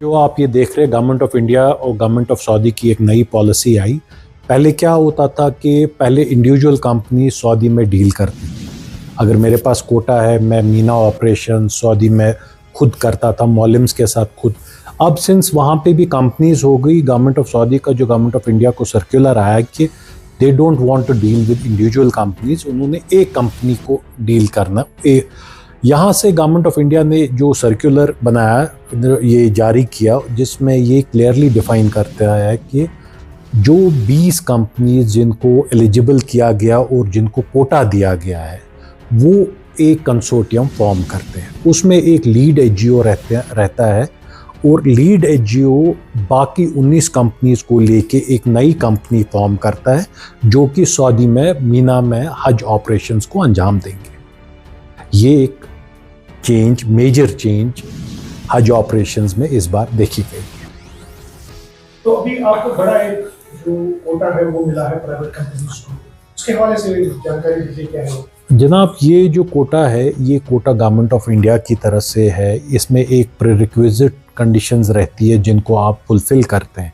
जो आप ये देख रहे हैं, गवर्नमेंट ऑफ इंडिया और गवर्नमेंट ऑफ सऊदी की एक नई पॉलिसी आई। पहले क्या होता था कि पहले इंडिविजुअल कंपनी सऊदी में डील करती थी। अगर मेरे पास कोटा है, मैं मीना ऑपरेशन सऊदी में खुद करता था, मॉलिम्स के साथ खुद। अब सिंस वहाँ पे भी कंपनीज हो गई, गवर्नमेंट ऑफ सऊदी का जो गवर्नमेंट ऑफ इंडिया को सर्कुलर आया कि they don't want to deal with individual companies, उन्होंने एक कंपनी को डील करना। यहाँ से गवर्नमेंट ऑफ इंडिया ने जो सर्कुलर बनाया, ये जारी किया, जिसमें ये क्लियरली डिफाइन करता है कि जो 20 कंपनीज जिनको एलिजिबल किया गया और जिनको कोटा दिया गया है, वो एक कंसोर्टियम फॉर्म करते हैं। उसमें एक लीड एचजीओ रहता है और लीड एचजीओ बाकी 19 कंपनीज को लेके एक नई कंपनी फॉर्म करता है, जो कि सऊदी में मीना में हज ऑपरेशंस को अंजाम देंगे। ये एक चेंज, मेजर चेंज हज ऑपरेशंस में इस बार देखी गई है। तो अभी आपको बड़ा एक जो कोटा है वो मिला है प्राइवेट कंपनीज को, उसके हवाले से जानकारी दीजिए क्या है। जनाब, ये जो कोटा है, ये कोटा गवर्नमेंट ऑफ इंडिया की तरफ से है। इसमें एक प्रीरिक्विजिट कंडीशंस रहती है जिनको आप फुलफिल करते हैं।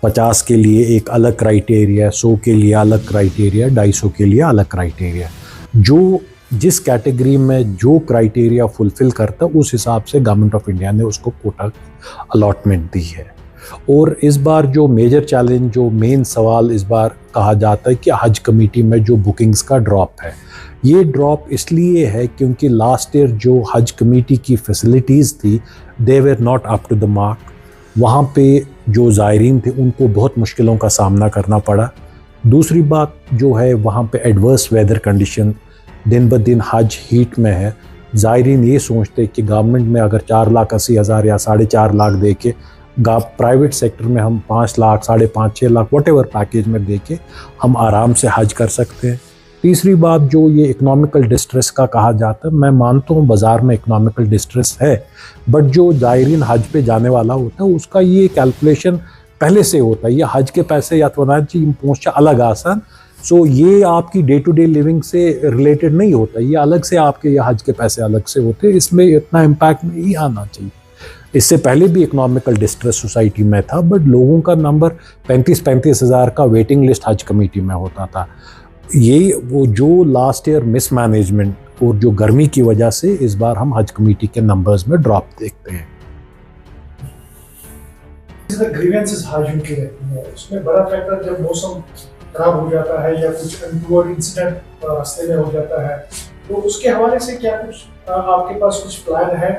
50 के लिए एक अलग क्राइटेरिया, 100 के लिए अलग क्राइटेरिया, 250 के लिए अलग क्राइटेरिया। जो जिस कैटेगरी में जो क्राइटेरिया फुलफिल करता, उस हिसाब से गवर्नमेंट ऑफ इंडिया ने उसको कोटा अलॉटमेंट दी है। और इस बार जो मेजर चैलेंज, जो मेन सवाल इस बार कहा जाता है कि हज कमेटी में जो बुकिंग्स का ड्रॉप है, ये ड्रॉप इसलिए है क्योंकि लास्ट ईयर जो हज कमेटी की फैसिलिटीज़ थी, they were not up to the mark. वहाँ पे जो ज़ायरीन थे उनको बहुत मुश्किलों का सामना करना पड़ा। दूसरी बात जो है, वहाँ पे एडवर्स वेदर कंडीशन, दिन ब दिन हज हीट में है। ज़ायरीन ये सोचते कि गवर्नमेंट में अगर 4,80,000 या 4.5 लाख दे के, प्राइवेट सेक्टर में हम 5 लाख, 5.5-6 लाख वॉटेवर पैकेज में दे के हम आराम से हज कर सकते हैं। तीसरी बात, जो ये इकोनॉमिकल डिस्ट्रेस का कहा जाता है, मैं मानता हूँ बाज़ार में इकोनॉमिकल डिस्ट्रेस है, बट जो ज़ायरीन हज पे जाने वाला होता है उसका ये कैलकुलेशन पहले से होता है। ये हज के पैसे या तो पहुँचा अलग आसान, सो ये आपकी डे टू डे लिविंग से रिलेटेड नहीं होता, ये अलग से आपके ये हज के पैसे अलग से होते हैं। इसमें इतना इम्पैक्ट नहीं आना चाहिए। इससे पहले भी इकोनॉमिकल डिस्ट्रेस सोसाइटी में था, बट लोगों का नंबर 35 हज़ार का वेटिंग लिस्ट हज कमेटी में होता था। ये वो जो लास्ट ईयर मिसमैनेजमेंट और जो गर्मी की वजह से इस बार हम हज कमेटी के नंबर्स में ड्रॉप देखते हैं। ग्रीवेंसेस हाजिर की रहती है, उसमें बड़ा फैक्टर जब मौसम खराब हो जाता है या कुछ अनटूवर्ड इंसिडेंट रास्ते में हो जाता है, तो उसके हवाले से क्या कुछ आपके पास कुछ प्लान है?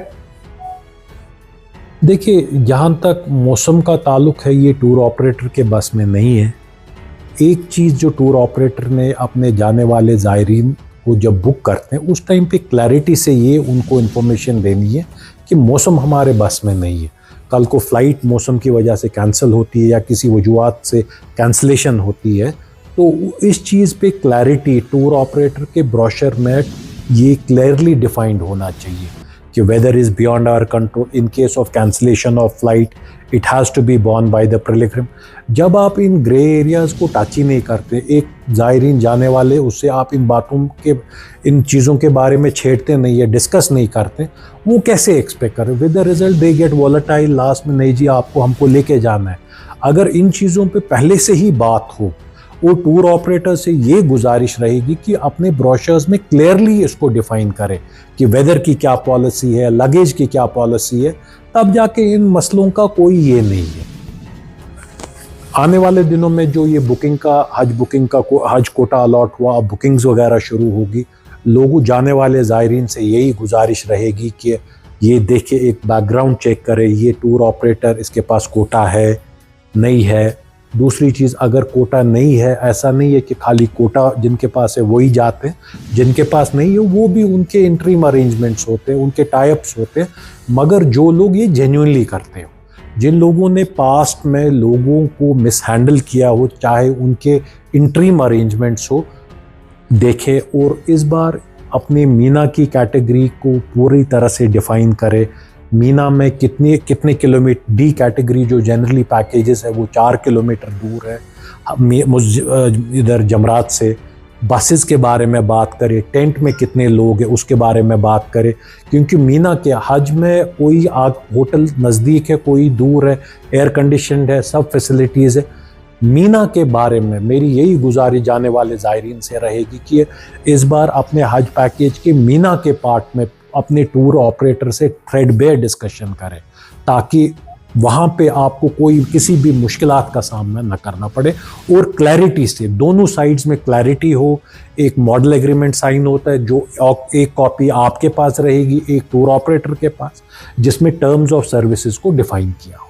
देखिए, जहाँ तक मौसम का ताल्लुक है, ये टूर ऑपरेटर के बस में नहीं है। एक चीज़ जो टूर ऑपरेटर ने अपने जाने वाले ज़ायरीन को जब बुक करते हैं, उस टाइम पे क्लैरिटी से ये उनको इन्फॉर्मेशन देनी है कि मौसम हमारे बस में नहीं है। कल को फ़्लाइट मौसम की वजह से कैंसिल होती है या किसी वजूहात से कैंसिलेशन होती है, तो इस चीज़ पे क्लैरिटी टूर ऑपरेटर के ब्रोशर में ये क्लियरली डिफाइंड होना चाहिए कि weather is beyond our control, in case of cancellation of flight it has to be borne by the pilgrim. जब आप इन ग्रे एरियाज़ को टच ही नहीं करते, एक ज़ायरीन जाने वाले, उससे आप इन बातों के, इन चीज़ों के बारे में छेड़ते नहीं है, डिस्कस नहीं करते, वो कैसे एक्सपेक्ट करें? With the result they get volatile last में, नहीं जी आपको हमको लेके जाना है। अगर इन चीज़ों पे पहले से ही बात हो, और टूर ऑपरेटर से ये गुजारिश रहेगी कि अपने ब्रोशर्स में क्लियरली इसको डिफाइन करें कि वेदर की क्या पॉलिसी है, लगेज की क्या पॉलिसी है, तब जाके इन मसलों का कोई ये नहीं है। आने वाले दिनों में जो ये बुकिंग का, हज कोटा अलॉट हुआ, अब बुकिंग्स वगैरह शुरू होगी। लोगों जाने वाले ज़ायरीन से यही गुजारिश रहेगी कि ये देखे, एक बैकग्राउंड चेक करे, ये टूर ऑपरेटर इसके पास कोटा है नहीं है। दूसरी चीज़, अगर कोटा नहीं है, ऐसा नहीं है कि खाली कोटा जिनके पास है वही जाते हैं, जिनके पास नहीं है वो भी, उनके इंटरिम अरेंजमेंट्स होते हैं, उनके टाइप्स होते हैं। मगर जो लोग ये जेन्युइनली करते हो, जिन लोगों ने पास्ट में लोगों को मिसहैंडल किया हो, चाहे उनके इंटरिम अरेंजमेंट्स हो, देखें और इस बार अपने मीना की कैटेगरी को पूरी तरह से डिफ़ाइन करे। मीना में कितने किलोमीटर, डी कैटेगरी जो जनरली पैकेजेस है वो 4 किलोमीटर दूर है इधर जमरात से, बसेस के बारे में बात करें, टेंट में कितने लोग हैं उसके बारे में बात करें, क्योंकि मीना के हज में कोई होटल नज़दीक है, कोई दूर है, एयर कंडीशनड है, सब फैसिलिटीज़ है। मीना के बारे में मेरी यही गुजारिश जाने वाले ज़ायरीन से रहेगी कि इस बार अपने हज पैकेज के मीना के पार्ट में अपने टूर ऑपरेटर से थ्रेडबेयर डिस्कशन करें, ताकि वहाँ पे आपको कोई किसी भी मुश्किलात का सामना न करना पड़े और क्लैरिटी से दोनों साइड्स में क्लैरिटी हो। एक मॉडल एग्रीमेंट साइन होता है जो एक कॉपी आपके पास रहेगी, एक टूर ऑपरेटर के पास, जिसमें टर्म्स ऑफ सर्विसेज को डिफाइन किया हो।